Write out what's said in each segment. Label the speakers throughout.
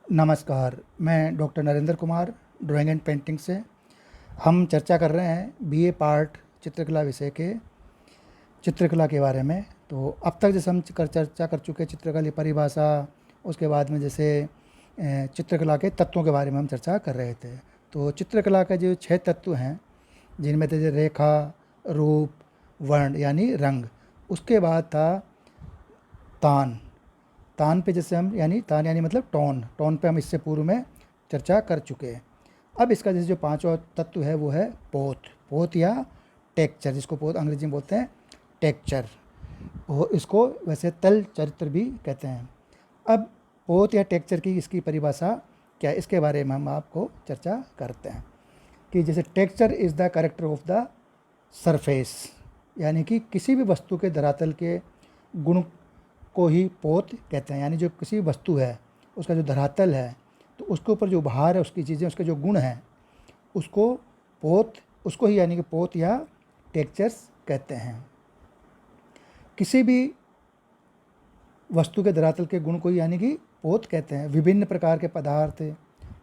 Speaker 1: नमस्कार, मैं doctor Narendra Kumar drawing and painting से। हम चर्चा कर रहे हैं बीए पार्ट चित्रकला विषय के चित्रकला के बारे में। तो अब तक जैसे हम चर्चा कर चुके हैं चित्रकला की परिभाषा, उसके बाद में जैसे चित्रकला के तत्वों के बारे में हम चर्चा कर रहे थे। तो चित्रकला के जो 6 तत्व हैं, जिनमें थे रेखा, रूप, वर्ण यानी रंग। उसके बाद था तान। तान पे जैसे हम तान यानी मतलब टोन पे हम इससे पूर्व में चर्चा कर चुके हैं। अब इसका जैसे जो पांचवा तत्व है वो है पोत या टेक्चर, जिसको पोत अंग्रेजी में बोलते हैं टेक्चर। वो इसको वैसे तल चरित्र भी कहते हैं। अब पोत या टेक्चर की इसकी परिभाषा क्या है, इसके बारे में हम आपको चर्चा करते हैं कि जैसे texture is the character of the surface, यानी कि किसी भी वस्तु के धरातल के गुण को ही पोत कहते हैं। यानी जो किसी वस्तु है उसका जो धरातल है, तो उसके ऊपर जो भार है, उसकी चीज़ें, उसके जो गुण हैं, उसको ही यानी कि पोत या टेक्चर्स कहते हैं। किसी भी वस्तु के धरातल के गुण को ही यानी कि पोत कहते हैं। विभिन्न प्रकार के पदार्थ,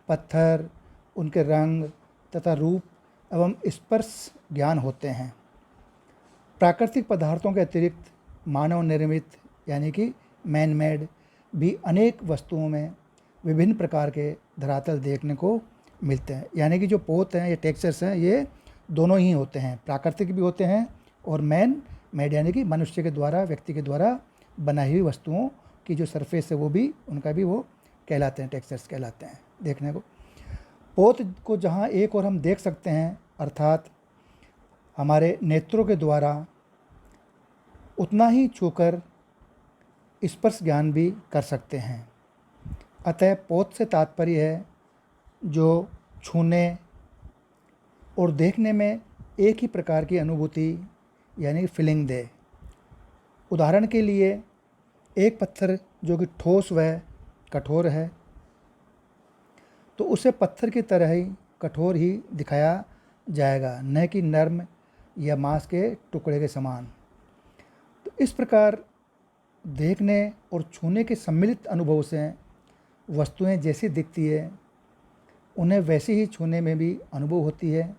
Speaker 1: पत्थर, उनके रंग तथा रूप एवं स्पर्श ज्ञान होते हैं। प्राकृतिक पदार्थों के अतिरिक्त मानव निर्मित यानी कि मैन मेड भी अनेक वस्तुओं में विभिन्न प्रकार के धरातल देखने को मिलते हैं। यानी कि जो पोत हैं, ये टेक्सचर्स हैं, ये दोनों ही होते हैं, प्राकृतिक भी होते हैं और मैन मेड यानी कि मनुष्य के द्वारा, व्यक्ति के द्वारा बनाई हुई वस्तुओं की जो सरफेस है वो भी, उनका भी वो कहलाते हैं, टेक्सचर्स कहलाते हैं देखने को। पोत को जहाँ एक और हम देख सकते हैं, अर्थात हमारे नेत्रों के द्वारा, उतना ही छूकर स्पर्श ज्ञान भी कर सकते हैं। अतः पोत से तात्पर्य है जो छूने और देखने में एक ही प्रकार की अनुभूति यानी फीलिंग दे। उदाहरण के लिए एक पत्थर जो कि ठोस व कठोर है, तो उसे पत्थर की तरह ही कठोर ही दिखाया जाएगा, न कि नर्म या मांस के टुकड़े के समान। तो इस प्रकार देखने और छूने के सम्मिलित अनुभव से वस्तुएं जैसी दिखती है, उन्हें वैसे ही छूने में भी अनुभव होती है।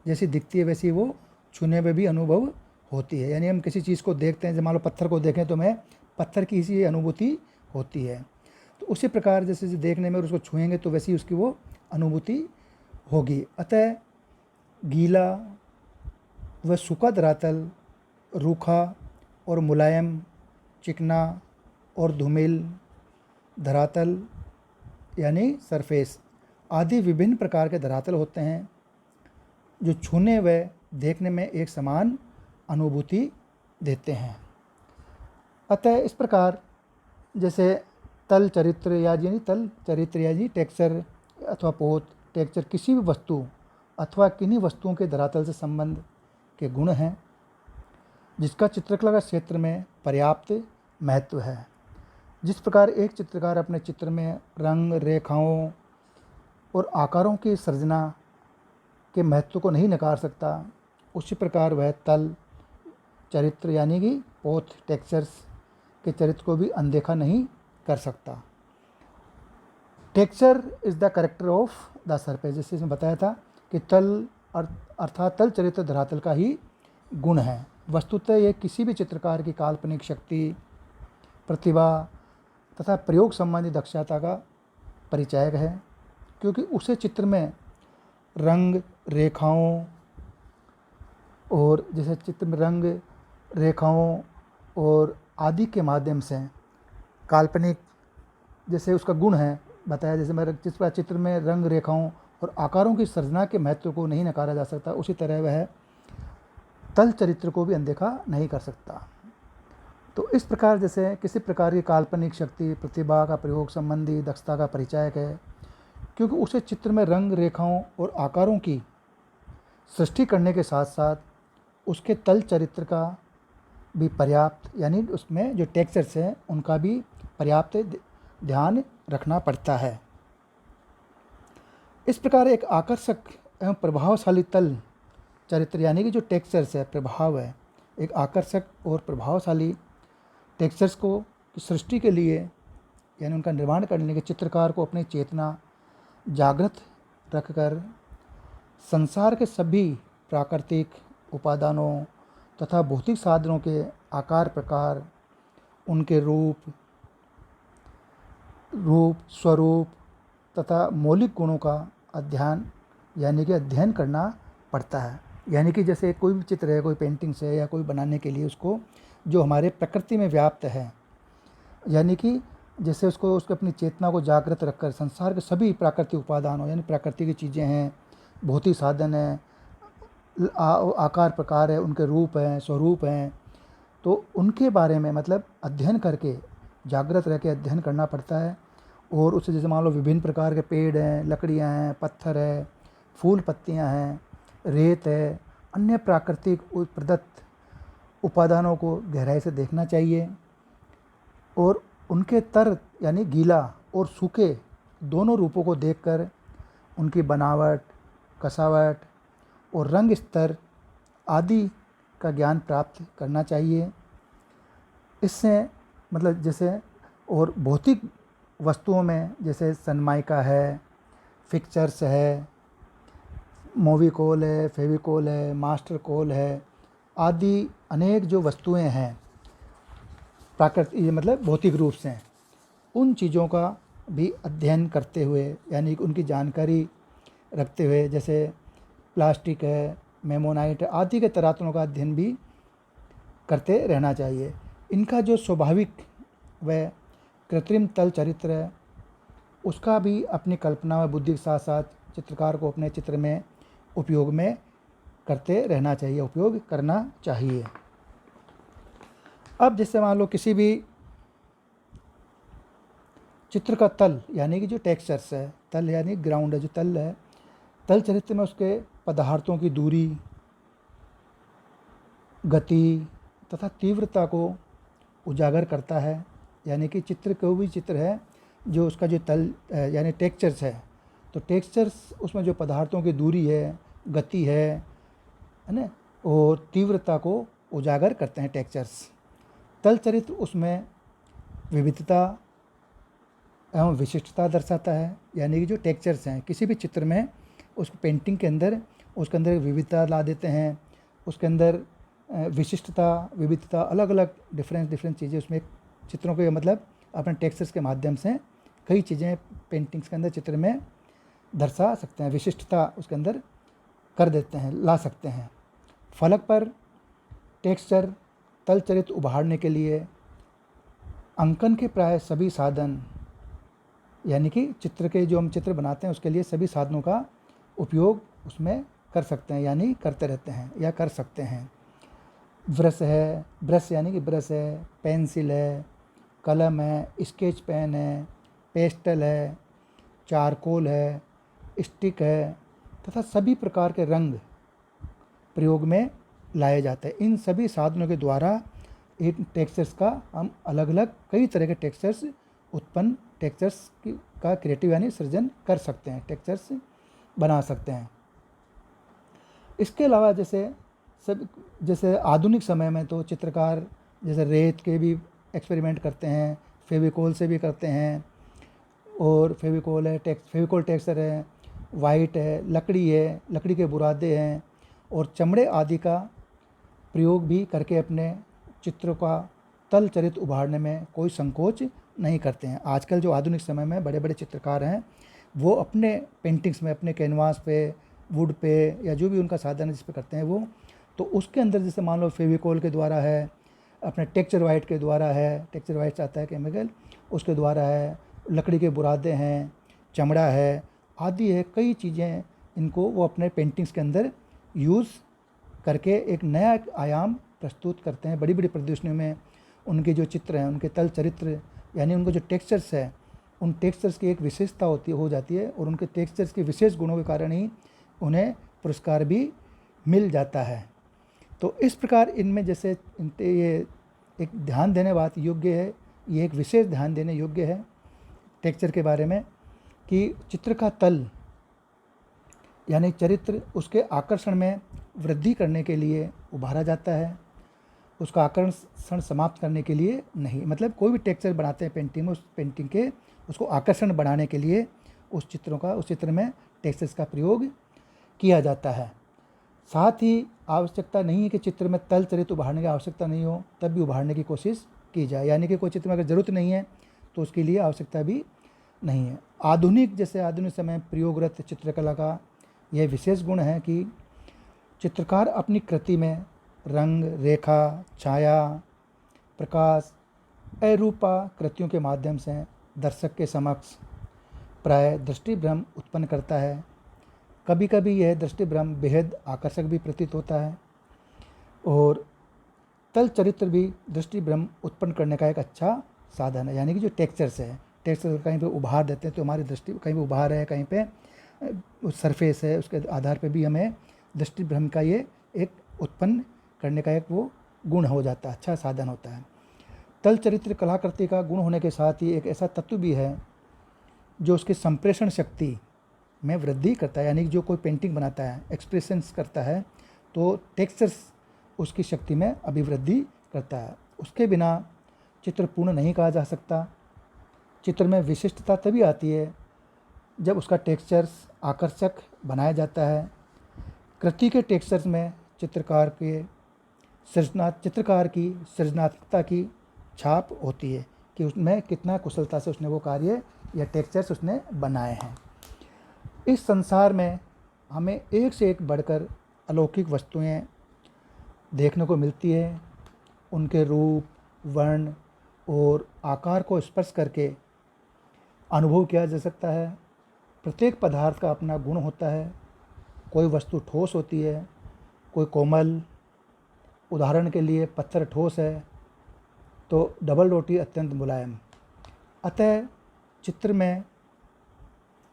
Speaker 1: जैसी दिखती है वैसी वो छूने में भी अनुभव होती है। यानी हम किसी चीज़ को देखते हैं, जब मान लो पत्थर को देखें तो हमें पत्थर की ही अनुभूति होती है। तो उसी प्रकार जैसे देखने में और उसको छुएंगे तो वैसी उसकी वो अनुभूति होगी। अतः गीला व सूखा धरातल, रूखा और मुलायम, चिकना और धूमिल धरातल यानी सरफेस आदि विभिन्न प्रकार के धरातल होते हैं, जो छूने व देखने में एक समान अनुभूति देते हैं। अतः इस प्रकार जैसे तल चरित्र यानी टेक्सचर अथवा पोत टेक्सचर किसी भी वस्तु अथवा किन्हीं वस्तुओं के धरातल से संबंध के गुण हैं, जिसका चित्रकला के क्षेत्र में पर्याप्त महत्व है। जिस प्रकार एक चित्रकार अपने चित्र में रंग, रेखाओं और आकारों की सृजना के महत्व को नहीं नकार सकता, उसी प्रकार वह तल चरित्र यानी कि पोत टेक्सचर्स के चरित्र को भी अनदेखा नहीं कर सकता। Texture is the character of the surface, जैसे इसमें बताया था कि तल अर्थात तल चरित्र धरातल का ही गुण है। वस्तुतः यह किसी भी चित्रकार की काल्पनिक शक्ति, प्रतिभा तथा प्रयोग संबंधी दक्षता का परिचायक है, क्योंकि उसे चित्र में रंग, रेखाओं और जैसे चित्र में रंग, रेखाओं और आदि के माध्यम से काल्पनिक जैसे उसका गुण है बताया, जैसे मैं जिस पर चित्र में रंग, रेखाओं और आकारों की सृजना के महत्व को नहीं नकारा जा सकता, उसी तरह वह तल चरित्र को भी अनदेखा नहीं कर सकता। तो इस प्रकार जैसे किसी प्रकार की काल्पनिक शक्ति, प्रतिभा का प्रयोग संबंधी दक्षता का परिचायक है, क्योंकि उसे चित्र में रंग, रेखाओं और आकारों की सृष्टि करने के साथ साथ उसके तल चरित्र का भी पर्याप्त यानी उसमें जो टेक्सचर्स हैं उनका भी पर्याप्त ध्यान रखना पड़ता है। इस प्रकार एक आकर्षक एवं प्रभावशाली तल चरित्र यानी कि जो टेक्सचर्स है, प्रभाव है, एक आकर्षक और प्रभावशाली टेक्सचर्स को सृष्टि के लिए यानी उनका निर्माण करने के लिए चित्रकार को अपनी चेतना जागृत रखकर संसार के सभी प्राकृतिक उपादानों तथा भौतिक साधनों के आकार प्रकार, उनके रूप स्वरूप तथा मौलिक गुणों का अध्ययन करना पड़ता है। यानी कि जैसे कोई भी चित्र है, कोई पेंटिंग्स है या कोई बनाने के लिए उसको जो हमारे प्रकृति में व्याप्त है, यानी कि जैसे उसको अपनी चेतना को जागृत रखकर संसार के सभी प्राकृतिक उपादानों यानी प्रकृति की चीज़ें हैं, भौतिक साधन हैं, आकार प्रकार है, उनके रूप हैं, स्वरूप हैं, तो उनके बारे में मतलब अध्ययन करके जागृत रह के अध्ययन करना पड़ता है। और उससे जैसे मान लो विभिन्न प्रकार के पेड़ हैं, लकड़ियाँ हैं, पत्थर है, फूल पत्तियाँ हैं, रेत है, अन्य प्राकृतिक प्रदत्त उपादानों को गहराई से देखना चाहिए और उनके तर यानी गीला और सूखे दोनों रूपों को देखकर उनकी बनावट, कसावट और रंग स्तर आदि का ज्ञान प्राप्त करना चाहिए। इससे मतलब जैसे और भौतिक वस्तुओं में जैसे सनमाइका है, फिक्चर्स है, मोविकोल है, फेविकोल है, मास्टर कोल है, आदि अनेक जो वस्तुएं हैं प्राकृतिक मतलब भौतिक रूप से, उन चीज़ों का भी अध्ययन करते हुए यानी उनकी जानकारी रखते हुए जैसे प्लास्टिक है, मेमोनाइट आदि के तरातुओं का अध्ययन भी करते रहना चाहिए। इनका जो स्वाभाविक व कृत्रिम तल चरित्र है उसका भी अपनी कल्पना व बुद्धि के साथ साथ चित्रकार को अपने चित्र में उपयोग में करते रहना चाहिए, उपयोग करना चाहिए। अब जैसे मान लो किसी भी चित्र का तल यानी कि जो टेक्सचर्स है, तल यानी ग्राउंड है, जो तल है, तल चरित्र में उसके पदार्थों की दूरी, गति तथा तीव्रता को उजागर करता है। यानी कि चित्र कोई भी चित्र है जो उसका जो तल यानी टेक्सचर्स है, तो टेक्सचर्स उसमें जो पदार्थों की दूरी है, गति है ना, और तीव्रता को उजागर करते हैं टेक्सचर्स। तल चरित्र उसमें विविधता एवं विशिष्टता दर्शाता है। यानी कि जो टेक्सचर्स हैं किसी भी चित्र में उस पेंटिंग के अंदर उसके अंदर विविधता ला देते हैं, उसके अंदर विशिष्टता, विविधता, अलग अलग डिफरेंट चीज़ें उसमें चित्रों के मतलब अपने टेक्सचर्स के माध्यम से कई चीज़ें पेंटिंग्स के अंदर चित्र में दर्शा सकते हैं, विशिष्टता उसके अंदर कर देते हैं, ला सकते हैं। फलक पर टेक्सचर तल चरित्र उभारने के लिए अंकन के प्राय सभी साधन यानी कि चित्र के जो हम चित्र बनाते हैं उसके लिए सभी साधनों का उपयोग उसमें कर सकते हैं यानी करते रहते हैं या कर सकते हैं। ब्रश यानी कि ब्रश है, पेंसिल है, कलम है, स्केच पेन है, पेस्टल है, चारकोल है, स्टिक है तथा सभी प्रकार के रंग प्रयोग में लाए जाते हैं। इन सभी साधनों के द्वारा इन टेक्सचर्स का हम अलग अलग कई तरह के टेक्सचर्स उत्पन्न का क्रिएटिव यानी सृजन कर सकते हैं, टेक्सचर्स बना सकते हैं। इसके अलावा जैसे आधुनिक समय में तो चित्रकार जैसे रेत के भी एक्सपेरिमेंट करते हैं, फेविकोल से भी करते हैं, और फेविकोल है, फेविकोल टेक्सचर है, वाइट है, लकड़ी है, लकड़ी के बुरादे हैं और चमड़े आदि का प्रयोग भी करके अपने चित्र का तल चरित्र उभारने में कोई संकोच नहीं करते हैं। आजकल जो आधुनिक समय में बड़े बड़े चित्रकार हैं वो अपने पेंटिंग्स में अपने कैनवास पे, वुड पे या जो भी उनका साधन है जिस पे करते हैं वो, तो उसके अंदर जैसे मान लो फेविकोल के द्वारा है, अपने टेक्सचर वाइट के द्वारा है, टेक्सचर वाइट आता है केमिकल, उसके द्वारा है, लकड़ी के बुरादे हैं, चमड़ा है आदि है, कई चीज़ें इनको वो अपने पेंटिंग्स के अंदर यूज़ करके एक नया आयाम प्रस्तुत करते हैं। बड़ी बड़ी प्रदर्शनियों में उनके जो चित्र हैं, उनके तल चरित्र यानी उनको जो टेक्सचर्स है, उन टेक्सचर्स की एक विशेषता हो जाती है और उनके टेक्सचर्स के विशेष गुणों के कारण ही उन्हें पुरस्कार भी मिल जाता है। तो इस प्रकार इनमें जैसे ये एक ध्यान देने बात योग्य है, ये एक विशेष ध्यान देने योग्य है टेक्सचर के बारे में कि चित्र का तल यानी चरित्र उसके आकर्षण में वृद्धि करने के लिए उभारा जाता है उसका आकर्षण समाप्त करने के लिए नहीं। मतलब कोई भी टेक्सचर बनाते हैं पेंटिंग में, उस पेंटिंग के उसको आकर्षण बढ़ाने के लिए उस चित्र में टेक्सचर्स का प्रयोग किया जाता है। साथ ही आवश्यकता नहीं है कि चित्र में तल चरित्र उभारने की आवश्यकता नहीं हो, तब भी उभारने की कोशिश की जाए। यानी कि कोई चित्र में अगर ज़रूरत नहीं है तो उसके लिए आवश्यकता भी नहीं है। आधुनिक समय प्रयोगरत चित्रकला का यह विशेष गुण है कि चित्रकार अपनी कृति में रंग, रेखा, छाया, प्रकाश, अरूपा कृतियों के माध्यम से दर्शक के समक्ष प्राय दृष्टिभ्रम उत्पन्न करता है। कभी कभी यह दृष्टिभ्रम बेहद आकर्षक भी प्रतीत होता है और तल चरित्र भी दृष्टिभ्रम उत्पन्न करने का एक अच्छा साधन है। यानी कि जो टेक्सचर्स है, टेक्सचर कहीं पे उभार देते हैं तो हमारी दृष्टि कहीं पे उभार है, कहीं पे सरफेस है, उसके आधार पे भी हमें दृष्टिभ्रम का ये एक उत्पन्न करने का एक वो गुण हो जाता है, अच्छा साधन होता है। तल चरित्र कलाकृति का गुण होने के साथ ही एक ऐसा तत्व भी है जो उसकी संप्रेषण शक्ति में वृद्धि करता है। यानी कि जो कोई पेंटिंग बनाता है, एक्सप्रेशंस करता है, तो टेक्सचर्स उसकी शक्ति में अभिवृद्धि करता है। उसके बिना चित्र पूर्ण नहीं कहा जा सकता। चित्र में विशिष्टता तभी आती है जब उसका टेक्सचर्स आकर्षक बनाया जाता है। कृति के टेक्सचर्स में चित्रकार की सृजनात्मकता की छाप होती है कि उसमें कितना कुशलता से उसने वो कार्य या टेक्सचर्स उसने बनाए हैं। इस संसार में हमें एक से एक बढ़कर अलौकिक वस्तुएं देखने को मिलती है। उनके रूप, वर्ण और आकार को स्पर्श करके अनुभव किया जा सकता है। प्रत्येक पदार्थ का अपना गुण होता है। कोई वस्तु ठोस होती है, कोई कोमल। उदाहरण के लिए पत्थर ठोस है तो डबल रोटी अत्यंत मुलायम। अतः चित्र में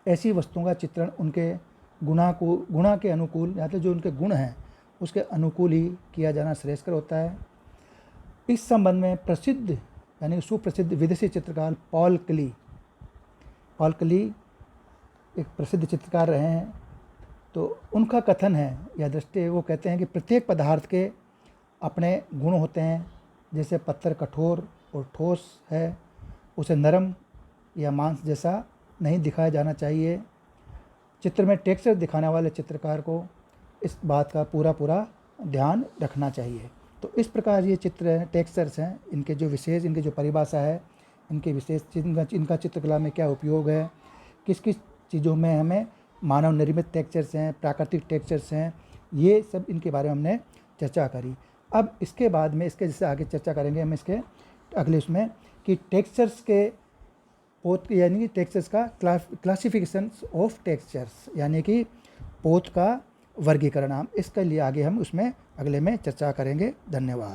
Speaker 1: ऐसी वस्तुओं का चित्रण उनके गुणा के अनुकूल, या तो जो उनके गुण हैं उसके अनुकूल ही किया जाना श्रेयस्कर होता है। इस संबंध में प्रसिद्ध यानी सुप्रसिद्ध विदेशी चित्रकार पॉल क्ली एक प्रसिद्ध चित्रकार रहे हैं। तो उनका कथन है या दृष्टि, वो कहते हैं कि प्रत्येक पदार्थ के अपने गुण होते हैं। जैसे पत्थर कठोर और ठोस है, उसे नरम या मांस जैसा नहीं दिखाया जाना चाहिए। चित्र में टेक्सचर दिखाने वाले चित्रकार को इस बात का पूरा ध्यान रखना चाहिए। तो इस प्रकार ये चित्र टेक्सचर्स हैं, इनके जो परिभाषा है, इनके विशेष इनका चित्रकला में क्या उपयोग है, किस किस चीज़ों में हमें मानव निर्मित टेक्सचर्स हैं, प्राकृतिक टेक्सचर्स हैं, ये सब इनके बारे में हमने चर्चा करी। अब इसके बाद में इसके जैसे आगे चर्चा करेंगे हम इसके अगले उसमें कि टेक्सचर्स के यानी कि टेक्सचर्स का क्लासिफिकेशन ऑफ टेक्सचर्स, यानी कि पोत का वर्गीकरण। हम इसके लिए आगे हम उसमें अगले में चर्चा करेंगे। धन्यवाद।